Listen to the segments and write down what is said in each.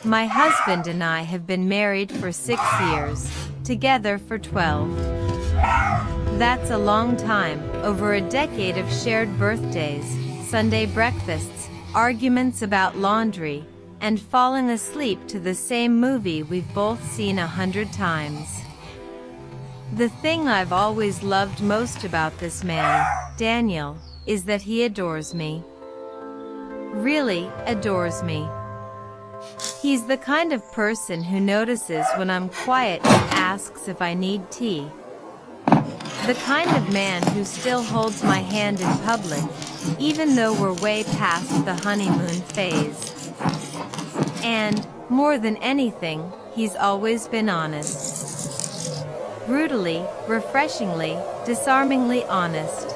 My husband and I have been married for 6 years, together for 12. That's a long time, over a decade of shared birthdays, Sunday breakfasts, arguments about laundry, and falling asleep to the same movie we've both seen 100 times. The thing I've always loved most about this man, Daniel, is that he adores me. Really adores me. He's the kind of person who notices when I'm quiet and asks if I need tea. The kind of man who still holds my hand in public, even though we're way past the honeymoon phase. And, more than anything, he's always been honest. Brutally, refreshingly, disarmingly honest.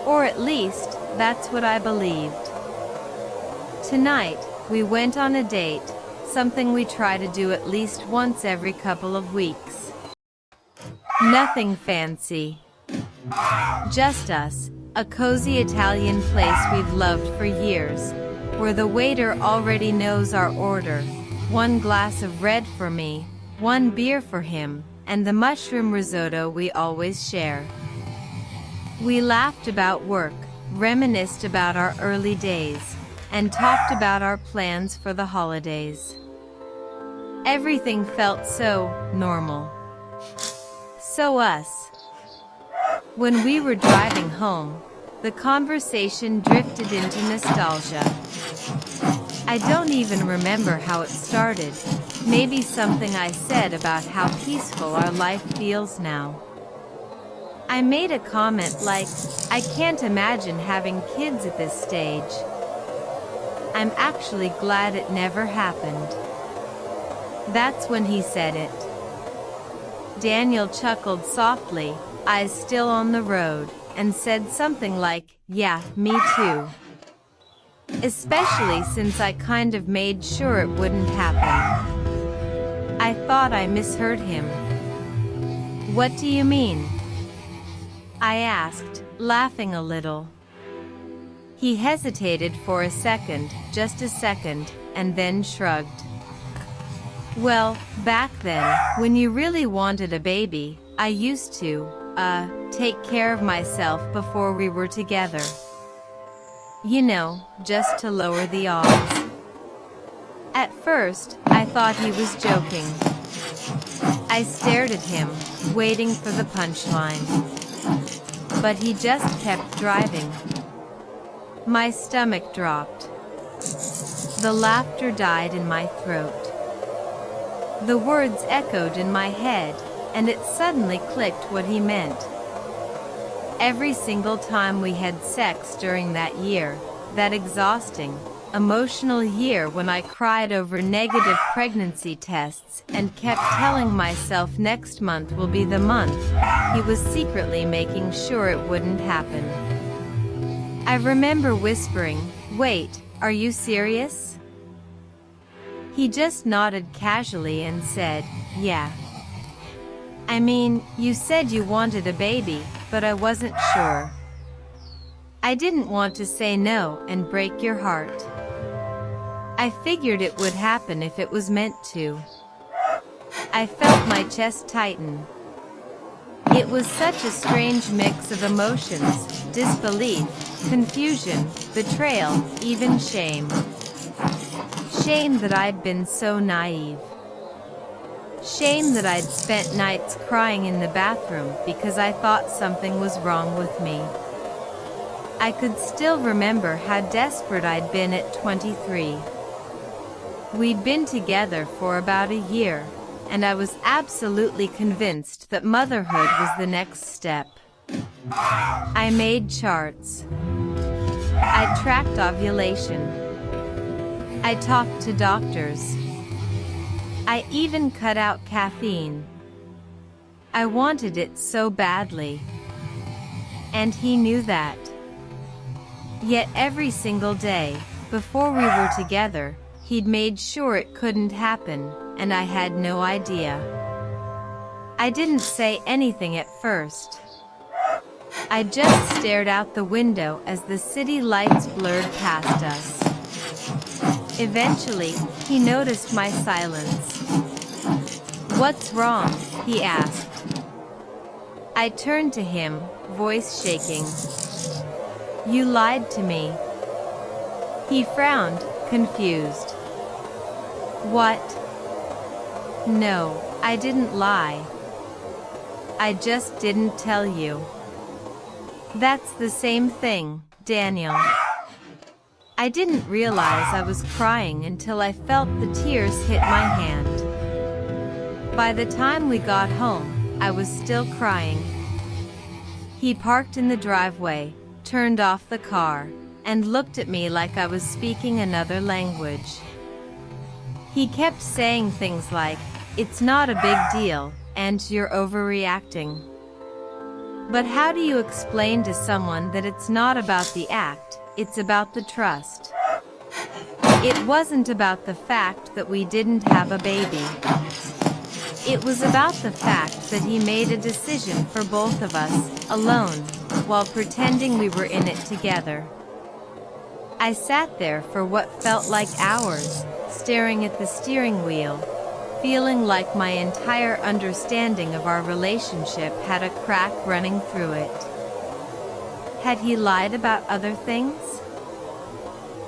Or at least, that's what I believed. Tonight, we went on a date, something we try to do at least once every couple of weeks. Nothing fancy. Just us, a cozy Italian place we've loved for years, where the waiter already knows our order, 1 glass of red for me, 1 beer for him, and the mushroom risotto we always share. We laughed about work, reminisced about our early days, and talked about our plans for the holidays. Everything felt so normal. So us. When we were driving home, the conversation drifted into nostalgia. I don't even remember how it started. Maybe something I said about how peaceful our life feels now. I made a comment like, I can't imagine having kids at this stage. I'm actually glad it never happened. That's when he said it. Daniel chuckled softly, eyes still on the road, and said something like, yeah, me too. Especially since I kind of made sure it wouldn't happen. I thought I misheard him. What do you mean? I asked, laughing a little. He hesitated for a second, just a second, and then shrugged. Well, back then, when you really wanted a baby, I used to, take care of myself before we were together. You know, just to lower the odds. At first, I thought he was joking. I stared at him, waiting for the punchline. But he just kept driving. My stomach dropped. The laughter died in my throat. The words echoed in my head, and it suddenly clicked what he meant. Every single time we had sex during that year, that exhausting, emotional year when I cried over negative pregnancy tests and kept telling myself next month will be the month, he was secretly making sure it wouldn't happen. I remember whispering, "Wait, are you serious?" He just nodded casually and said, "Yeah. I mean, you said you wanted a baby, but I wasn't sure. I didn't want to say no and break your heart. I figured it would happen if it was meant to." I felt my chest tighten. It was such a strange mix of emotions, disbelief, confusion, betrayal, even shame. Shame that I'd been so naive. Shame that I'd spent nights crying in the bathroom because I thought something was wrong with me. I could still remember how desperate I'd been at 23. We'd been together for about a year, and I was absolutely convinced that motherhood was the next step. I made charts. I tracked ovulation. I talked to doctors. I even cut out caffeine. I wanted it so badly. And he knew that. Yet every single day, before we were together, he'd made sure it couldn't happen, and I had no idea. I didn't say anything at first. I just stared out the window as the city lights blurred past us. Eventually, he noticed my silence. "What's wrong?" he asked. I turned to him, voice shaking. "You lied to me." He frowned, confused. "What?" "No, I didn't lie. I just didn't tell you." "That's the same thing, Daniel." I didn't realize I was crying until I felt the tears hit my hand. By the time we got home, I was still crying. He parked in the driveway, turned off the car, and looked at me like I was speaking another language. He kept saying things like, "It's not a big deal," and "You're overreacting." But how do you explain to someone that it's not about the act, it's about the trust? It wasn't about the fact that we didn't have a baby. It was about the fact that he made a decision for both of us, alone, while pretending we were in it together. I sat there for what felt like hours, staring at the steering wheel, feeling like my entire understanding of our relationship had a crack running through it. Had he lied about other things?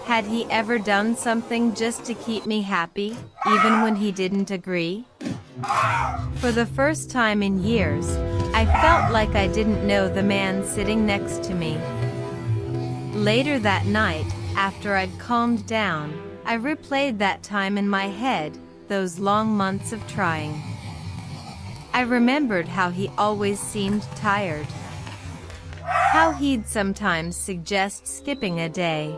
Had he ever done something just to keep me happy, even when he didn't agree? For the first time in years, I felt like I didn't know the man sitting next to me. Later that night, after I'd calmed down, I replayed that time in my head, those long months of trying. I remembered how he always seemed tired. How he'd sometimes suggest skipping a day.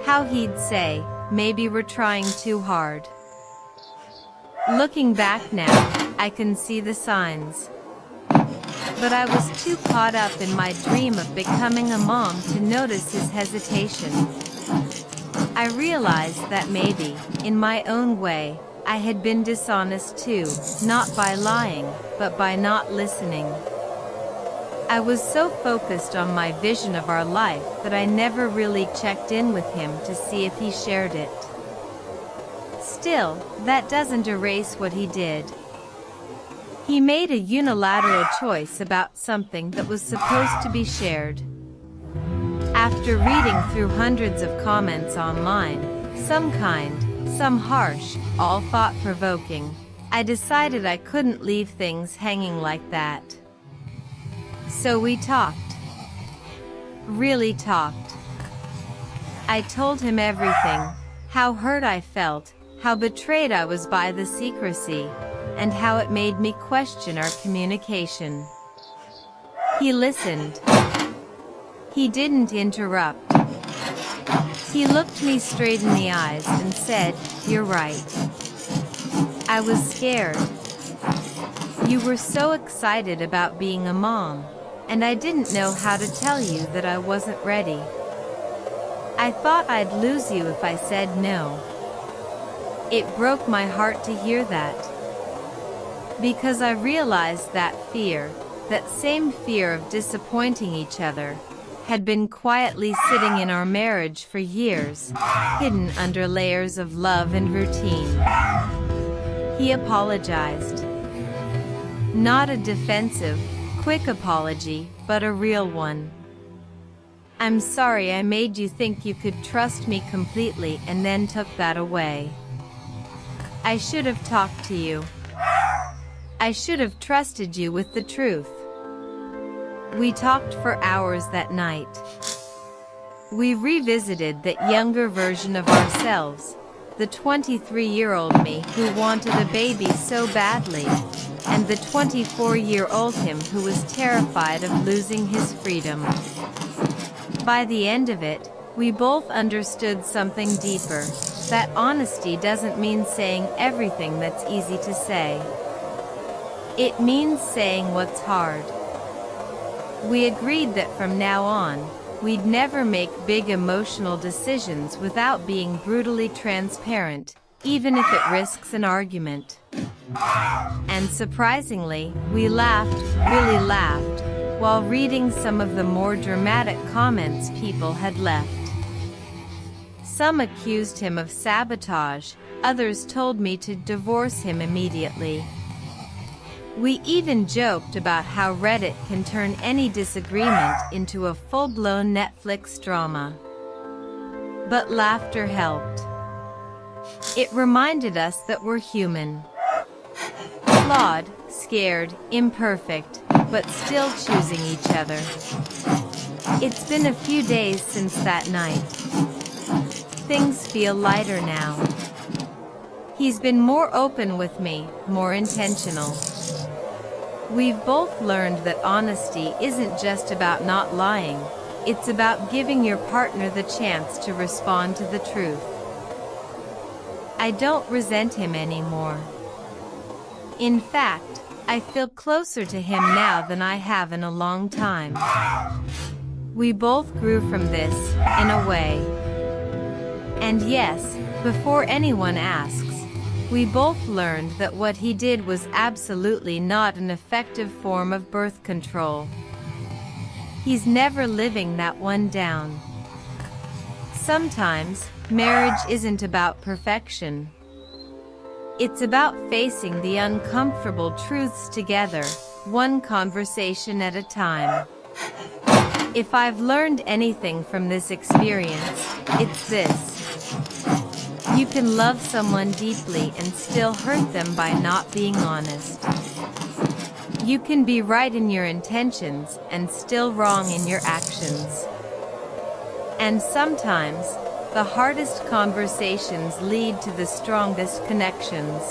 How he'd say, "Maybe we're trying too hard." Looking back now, I can see the signs. But I was too caught up in my dream of becoming a mom to notice his hesitation. I realized that maybe, in my own way, I had been dishonest too, not by lying, but by not listening. I was so focused on my vision of our life that I never really checked in with him to see if he shared it. Still, that doesn't erase what he did. He made a unilateral choice about something that was supposed to be shared. After reading through hundreds of comments online, some kind, some harsh, all thought-provoking, I decided I couldn't leave things hanging like that. So we talked. Really talked. I told him everything, how hurt I felt, how betrayed I was by the secrecy, and how it made me question our communication. He listened. He didn't interrupt. He looked me straight in the eyes and said, "You're right." I was scared. "You were so excited about being a mom, and I didn't know how to tell you that I wasn't ready. I thought I'd lose you if I said no." It broke my heart to hear that. Because I realized that fear, that same fear of disappointing each other, had been quietly sitting in our marriage for years, hidden under layers of love and routine. He apologized. Not a defensive, quick apology, but a real one. "I'm sorry I made you think you could trust me completely and then took that away. I should have talked to you. I should have trusted you with the truth." We talked for hours that night. We revisited that younger version of ourselves, the 23-year-old me who wanted a baby so badly, and the 24-year-old him who was terrified of losing his freedom. By the end of it, we both understood something deeper, that honesty doesn't mean saying everything that's easy to say. It means saying what's hard. We agreed that from now on, we'd never make big emotional decisions without being brutally transparent, even if it risks an argument. And surprisingly, we laughed, really laughed, while reading some of the more dramatic comments people had left. Some accused him of sabotage, others told me to divorce him immediately. We even joked about how Reddit can turn any disagreement into a full-blown Netflix drama. But laughter helped. It reminded us that we're human. Flawed, scared, imperfect, but still choosing each other. It's been a few days since that night. Things feel lighter now. He's been more open with me, more intentional. We've both learned that honesty isn't just about not lying, it's about giving your partner the chance to respond to the truth. I don't resent him anymore. In fact, I feel closer to him now than I have in a long time. We both grew from this, in a way. And yes, before anyone asks, we both learned that what he did was absolutely not an effective form of birth control. He's never living that one down. Sometimes, marriage isn't about perfection. It's about facing the uncomfortable truths together, one conversation at a time. If I've learned anything from this experience, it's this. You can love someone deeply and still hurt them by not being honest. You can be right in your intentions and still wrong in your actions. And sometimes, the hardest conversations lead to the strongest connections.